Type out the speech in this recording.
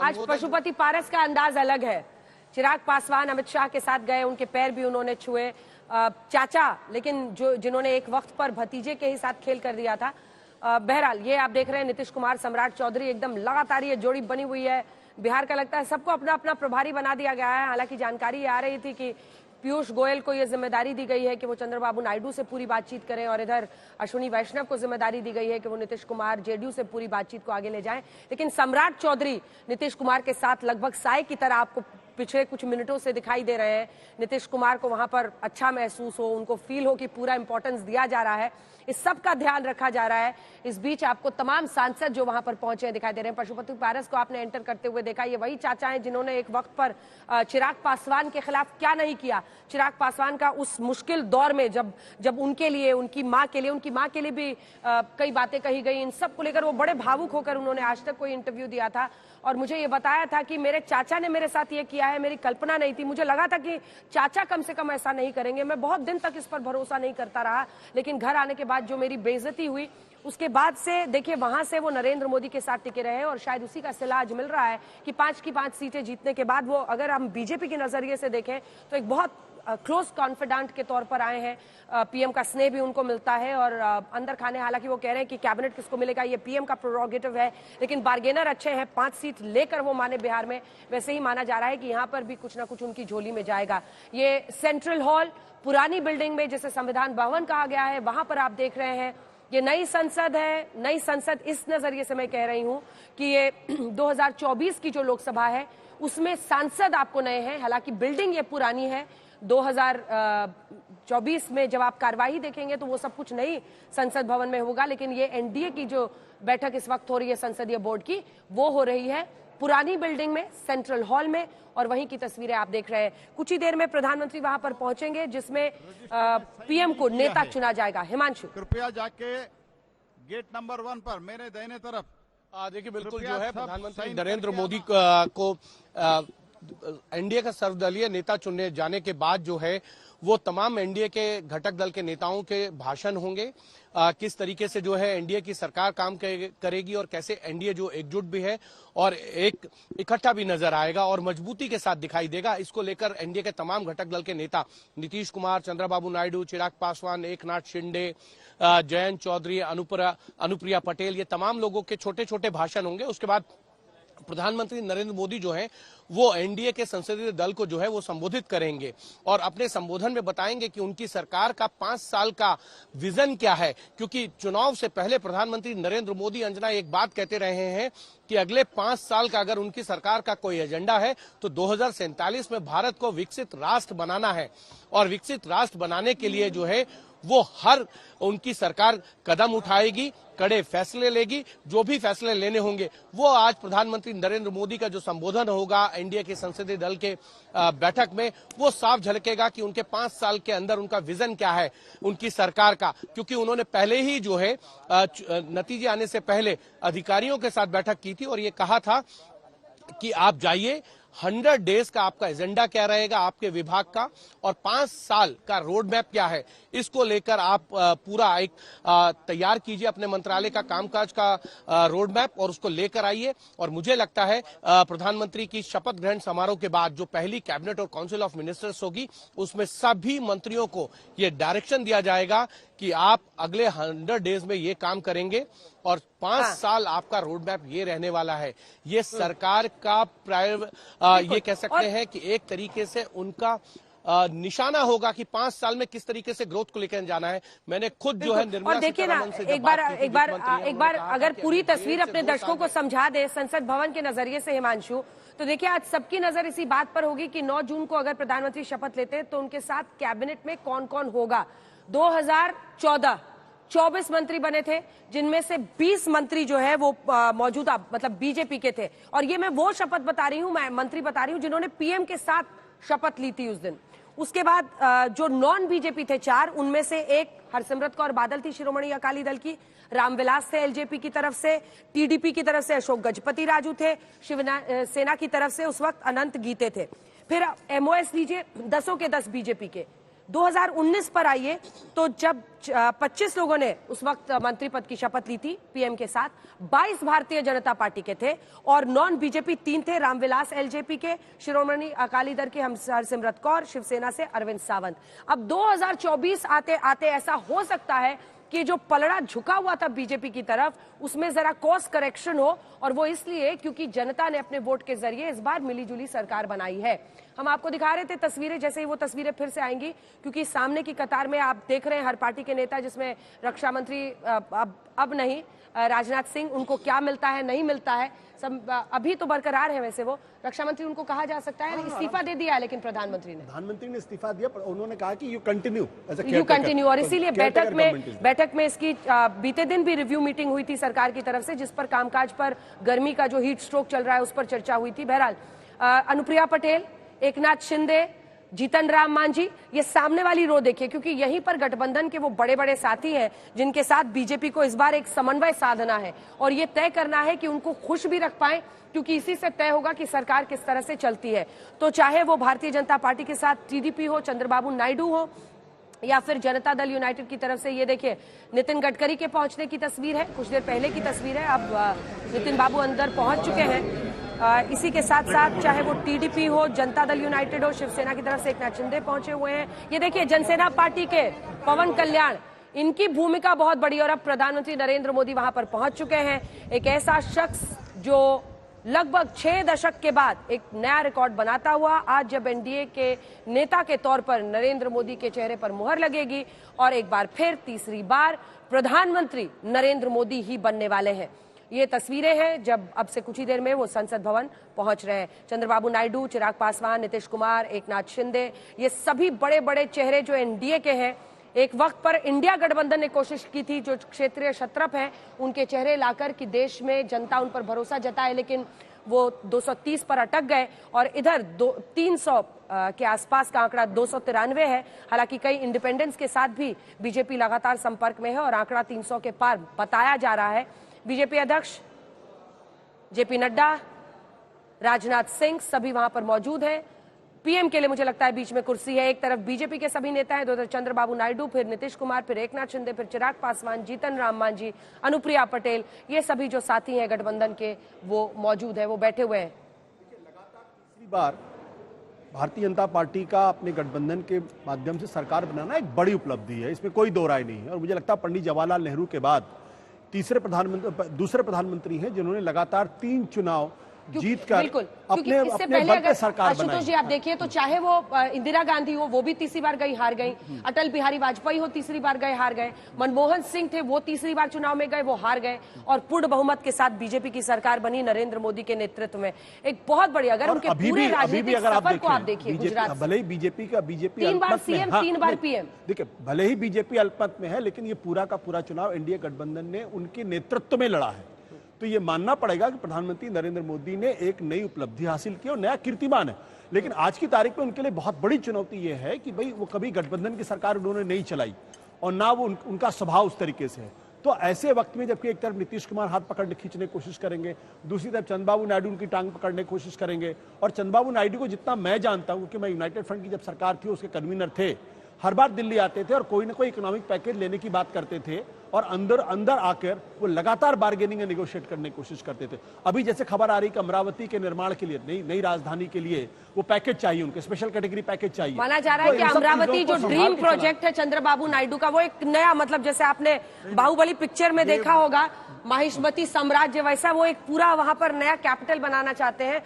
आज पशुपति पारस का अंदाज अलग है। चिराग पासवान अमित शाह के साथ गए, उनके पैर भी उन्होंने छुए। चाचा, लेकिन जिन्होंने एक वक्त पर भतीजे के ही साथ खेल कर दिया था। बहरहाल ये आप देख रहे हैं नीतीश कुमार, सम्राट चौधरी, एकदम लगातार ये जोड़ी बनी हुई है। बिहार का लगता है सबको अपना अपना प्रभारी बना दिया गया है। हालांकि जानकारी आ रही थी कि पीयूष गोयल को यह जिम्मेदारी दी गई है कि वो चंद्रबाबू नायडू से पूरी बातचीत करें, और इधर अश्विनी वैष्णव को जिम्मेदारी दी गई है कि वो नीतीश कुमार जेडीयू से पूरी बातचीत को आगे ले जाएं। लेकिन सम्राट चौधरी नीतीश कुमार के साथ लगभग साए की तरह आपको पिछले कुछ मिनटों से दिखाई दे रहे हैं। नीतीश कुमार को वहां पर अच्छा महसूस हो, उनको फील हो कि पूरा इंपॉर्टेंस दिया जा रहा है, इस सब का ध्यान रखा जा रहा है। इस बीच आपको तमाम सांसद जो वहां पर पहुंचे दिखाई दे रहे हैं। पशुपति पारस को आपने एंटर करते हुए देखा। ये वही चाचा हैं जिन्होंने एक वक्त पर चिराग पासवान के खिलाफ क्या नहीं किया। चिराग पासवान का उस मुश्किल दौर में जब उनके लिए, उनकी मां के लिए भी कई बातें कही गई, इन सब को लेकर वो बड़े भावुक होकर उन्होंने आज तक कोई इंटरव्यू दिया था और मुझे ये बताया था कि मेरे चाचा ने मेरे साथ ये किया है, मेरी कल्पना नहीं थी। मुझे लगा था कि चाचा कम से कम ऐसा नहीं करेंगे। मैं बहुत दिन तक इस पर भरोसा नहीं करता रहा, लेकिन घर आने के बाद जो मेरी बेइज्जती हुई, उसके बाद से देखिए वहां से वो नरेंद्र मोदी के साथ टिके रहे और शायद उसी का सिला आज मिल रहा है कि 5 की 5 सीटें जीतने के बाद वो, अगर हम बीजेपी के नजरिए से देखें तो एक बहुत क्लोज कॉन्फिडेंट के तौर पर आए हैं। पीएम का स्नेह भी उनको मिलता है और अंदर खाने, हालांकि वो कह रहे हैं कि कैबिनेट किसको मिलेगा ये पीएम का प्रोरोगेटिव है, लेकिन बार्गेनर अच्छे हैं। 5 सीट लेकर वो माने बिहार में, वैसे ही माना जा रहा है कि यहाँ पर भी कुछ ना कुछ उनकी झोली में जाएगा। ये सेंट्रल हॉल पुरानी बिल्डिंग में जिसे संविधान भवन कहा गया है, वहां पर आप देख रहे हैं ये नई संसद है। नई संसद इस नजरिए से मैं कह रही हूं कि ये 2024 की जो लोकसभा है उसमें सांसद आपको नए हैं। हालांकि बिल्डिंग ये पुरानी है। 2024 में जब आप कार्यवाही देखेंगे तो वो सब कुछ नई संसद भवन में होगा, लेकिन ये एनडीए की जो बैठक इस वक्त हो रही है संसदीय बोर्ड की, वो हो रही है पुरानी बिल्डिंग में, सेंट्रल हॉल में, और वहीं की तस्वीरें आप देख रहे हैं। कुछ ही देर में प्रधानमंत्री वहां पर पहुंचेंगे जिसमें पीएम को नेता चुना जाएगा। हिमांशु, कृपया जाके गेट नंबर 1 पर मेरे दाहिने तरफ देखिए, बिल्कुल जो है प्रधानमंत्री नरेंद्र मोदी को एनडीए का सर्वदलीय नेता चुनने जाने के बाद जो है वो तमाम एनडीए के घटक दल के नेताओं के भाषण होंगे। किस तरीके से जो है एनडीए की सरकार काम करेगी और कैसे एनडीए जो एकजुट भी है और एक इकट्ठा भी नजर आएगा और मजबूती के साथ दिखाई देगा। इसको लेकर एनडीए के तमाम घटक दल के नेता नीतीश कुमार, चंद्रबाबू नायडू, चिराग पासवान, एकनाथ शिंदे, जयंत चौधरी, अनुप्रिया पटेल, ये तमाम लोगों के छोटे छोटे भाषण होंगे। उसके बाद प्रधानमंत्री नरेंद्र मोदी जो है वो एनडीए के संसदीय दल को जो है वो संबोधित करेंगे और अपने संबोधन में बताएंगे कि उनकी सरकार का 5 साल का विजन क्या है। क्योंकि चुनाव से पहले प्रधानमंत्री नरेंद्र मोदी, अंजना, एक बात कहते रहे हैं कि अगले 5 साल का अगर उनकी सरकार का कोई एजेंडा है तो 2047 में भारत को विकसित राष्ट्र बनाना है और विकसित राष्ट्र बनाने के लिए जो है वो हर उनकी सरकार कदम उठाएगी, कड़े फैसले लेगी। जो भी फैसले लेने होंगे वो आज प्रधानमंत्री नरेंद्र मोदी का जो संबोधन होगा एनडीए के संसदीय दल के बैठक में, वो साफ झलकेगा कि उनके 5 साल के अंदर उनका विजन क्या है उनकी सरकार का। क्योंकि उन्होंने पहले ही जो है नतीजे आने से पहले अधिकारियों के साथ बैठक की थी और ये कहा था कि आप जाइए, 100 डेज का आपका एजेंडा क्या रहेगा आपके विभाग का और 5 साल का रोड मैप क्या है, इसको लेकर आप पूरा एक तैयार कीजिए अपने मंत्रालय का कामकाज का रोड मैप और उसको लेकर आइए। और मुझे लगता है प्रधानमंत्री की शपथ ग्रहण समारोह के बाद जो पहली कैबिनेट और काउंसिल ऑफ मिनिस्टर्स होगी उसमें सभी मंत्रियों को ये डायरेक्शन दिया जाएगा कि आप अगले 100 डेज में ये काम करेंगे और 5 साल आपका रोड मैप ये रहने वाला है। ये सरकार का ये कह सकते हैं कि एक तरीके से उनका निशाना होगा कि 5 साल में किस तरीके से ग्रोथ को लेकर जाना है। मैंने खुद जो है निर्मला सीतारमण से एक बार अगर पूरी तस्वीर अपने दर्शकों को समझा दे संसद भवन के नजरिए से हिमांशु, तो देखिए आज सबकी नजर इसी बात पर होगी कि 9 जून को अगर प्रधानमंत्री शपथ लेते हैं तो उनके साथ कैबिनेट में कौन कौन होगा। 2014 24 मंत्री बने थे जिनमें से 20 मंत्री जो है वो मौजूदा मतलब बीजेपी के थे। और ये मैं वो शपथ बता रही हूं, मैं मंत्री बता रही हूं जिन्होंने पीएम के साथ शपथ ली थी उस दिन। उसके बाद जो नॉन बीजेपी थे 4, उनमें से एक हरसिमरत कौर बादल थी शिरोमणि अकाली दल की, रामविलास थे एलजेपी की तरफ से, टीडीपी की तरफ से अशोक गजपति राजू थे, शिवसेना की तरफ से उस वक्त अनंत गीते थे। फिर एमओएस लीजिए, 10 के 10 बीजेपी के, 2019 पर आइए तो जब 25 लोगों ने उस वक्त मंत्री पद की शपथ ली थी पीएम के साथ, 22 भारतीय जनता पार्टी के थे और नॉन बीजेपी 3 थे, रामविलास एलजेपी के, शिरोमणि अकाली दल के हरसिमरत कौर, शिवसेना से अरविंद सावंत। अब 2024 आते आते ऐसा हो सकता है कि जो पलड़ा झुका हुआ था बीजेपी की तरफ उसमें जरा कोर्स करेक्शन हो, और वो इसलिए क्योंकि जनता ने अपने वोट के जरिए इस बार मिलीजुली सरकार बनाई है। हम आपको दिखा रहे थे तस्वीरें, जैसे ही वो तस्वीरें फिर से आएंगी, क्योंकि सामने की कतार में आप देख रहे हैं हर पार्टी के नेता, जिसमें रक्षा मंत्री अब नहीं, राजनाथ सिंह, उनको क्या मिलता है नहीं मिलता है सब अभी तो बरकरार है। वैसे वो रक्षा मंत्री उनको कहा जा सकता है, इस्तीफा दे दिया है, लेकिन प्रधानमंत्री ने इस्तीफा दिया, पर उन्होंने कहा कि यू कंटिन्यू। और इसीलिए बैठक में इसकी बीते दिन भी रिव्यू मीटिंग हुई थी सरकार की तरफ से, जिस पर कामकाज पर, गर्मी का जो हीट स्ट्रोक चल रहा है उस पर चर्चा हुई थी। बहरहाल अनुप्रिया पटेल, एकनाथ शिंदे, जीतन राम मांझी, ये सामने वाली रो देखिए, क्योंकि यहीं पर गठबंधन के वो बड़े बड़े साथी हैं जिनके साथ बीजेपी को इस बार एक समन्वय साधना है और ये तय करना है कि उनको खुश भी रख पाए, क्योंकि इसी से तय होगा कि सरकार किस तरह से चलती है। तो चाहे वो भारतीय जनता पार्टी के साथ टीडीपी हो, चंद्रबाबू नायडू हो, या फिर जनता दल यूनाइटेड की तरफ से, ये देखिए नितिन गडकरी के पहुंचने की तस्वीर है, कुछ देर पहले की तस्वीर है। अब नितिन बाबू अंदर पहुंच चुके हैं। इसी के साथ साथ चाहे वो टीडीपी हो, जनता दल यूनाइटेड हो, शिवसेना की तरफ से एकनाथ शिंदे पहुंचे हुए हैं। ये देखिए जनसेना पार्टी के पवन कल्याण, इनकी भूमिका बहुत बड़ी, और अब प्रधानमंत्री नरेंद्र मोदी वहां पर पहुंच चुके हैं। एक ऐसा शख्स जो लगभग 6 दशक के बाद एक नया रिकॉर्ड बनाता हुआ, आज जब एनडीए के नेता के तौर पर नरेंद्र मोदी के चेहरे पर मुहर लगेगी और एक बार फिर तीसरी बार प्रधानमंत्री नरेंद्र मोदी ही बनने वाले हैं। ये तस्वीरें हैं जब अब से कुछ ही देर में वो संसद भवन पहुंच रहे हैं। चंद्रबाबू नायडू, चिराग पासवान, नीतीश कुमार, एकनाथ शिंदे, ये सभी बड़े बड़े चेहरे जो एनडीए के हैं। एक वक्त पर इंडिया गठबंधन ने कोशिश की थी जो क्षेत्रीय शत्रप हैं उनके चेहरे लाकर कि देश में जनता उन पर भरोसा जताए, लेकिन वो 230 पर अटक गए और इधर 300 के आसपास का आंकड़ा 293 है। हालांकि कई इंडिपेंडेंट्स के साथ भी बीजेपी लगातार संपर्क में है और आंकड़ा 300 के पार बताया जा रहा है। बीजेपी अध्यक्ष जेपी नड्डा, राजनाथ सिंह सभी वहां पर मौजूद हैं। पीएम के लिए मुझे लगता है बीच में कुर्सी है। एक तरफ बीजेपी के सभी नेता हैं, उधर चंद्रबाबू नायडू, फिर नीतीश कुमार, फिर एकनाथ शिंदे, फिर चिराग पासवान, जीतन राम मांझी, अनुप्रिया पटेल, ये सभी जो साथी हैं गठबंधन के वो मौजूद है, वो बैठे हुए हैं। लगातार तीसरी बार भारतीय जनता पार्टी का अपने गठबंधन के माध्यम से सरकार बनाना एक बड़ी उपलब्धि है, इसमें कोई दो राय नहीं है। और मुझे लगता है पंडित जवाहरलाल नेहरू के बाद दूसरे प्रधानमंत्री हैं जिन्होंने लगातार 3 चुनाव जीतकर अपने बल पे सरकार बनाई। आशुतोष जी आप देखिए तो चाहे वो इंदिरा गांधी हो, वो भी तीसरी बार गई, हार गई। अटल बिहारी वाजपेयी हो, तीसरी बार गए, हार गए। मनमोहन सिंह थे, वो तीसरी बार चुनाव में गए, वो हार गए। और पूर्ण बहुमत के साथ बीजेपी की सरकार बनी नरेंद्र मोदी के नेतृत्व में। एक बहुत बड़ी, अगर उनके पूरे राजनीतिक सफर को आप देखिए, गुजरात भले ही बीजेपी 3 बार सीएम, 3 बार पीएम, देखिए भले ही बीजेपी अल्पमत में है, लेकिन ये पूरा का पूरा चुनाव एनडीए गठबंधन ने उनके नेतृत्व में लड़ा है। तो ये मानना पड़ेगा कि प्रधानमंत्री नरेंद्र मोदी ने एक नई उपलब्धि हासिल की और नया कीर्तिमान है। लेकिन आज की तारीख में उनके लिए बहुत बड़ी चुनौती ये है कि भाई वो कभी गठबंधन की सरकार उन्होंने नहीं चलाई और ना वो उनका स्वभाव उस तरीके से है। तो ऐसे वक्त में जबकि एक तरफ नीतीश कुमार हाथ पकड़ने खींचने की कोशिश करेंगे, दूसरी तरफ चंद्रबाबू नायडू उनकी टांग पकड़ने की कोशिश करेंगे। और चंद्रबाबू नायडू को जितना मैं जानता हूं, क्योंकि मैं यूनाइटेड फ्रंट की जब सरकार थी उसके कन्वीनर थे, हर बार दिल्ली आते थे और कोई ना कोई इकोनॉमिक पैकेज लेने की बात करते थे और अंदर आकर वो लगातार बार्गेनिंग और नेगोशिएट करने की कोशिश करते थे। अभी जैसे खबर आ रही कि अमरावती के निर्माण के लिए, नई राजधानी के लिए वो पैकेज चाहिए, उनके स्पेशल कैटेगरी पैकेज चाहिए। माना जा रहा है कि अमरावती जो ड्रीम प्रोजेक्ट है चंद्रबाबू नायडू का, वो एक नया, मतलब जैसे आपने बाहुबली पिक्चर में देखा होगा, माहिष्मती साम्राज्य, वैसा वो एक पूरा वहां पर नया कैपिटल बनाना चाहते हैं।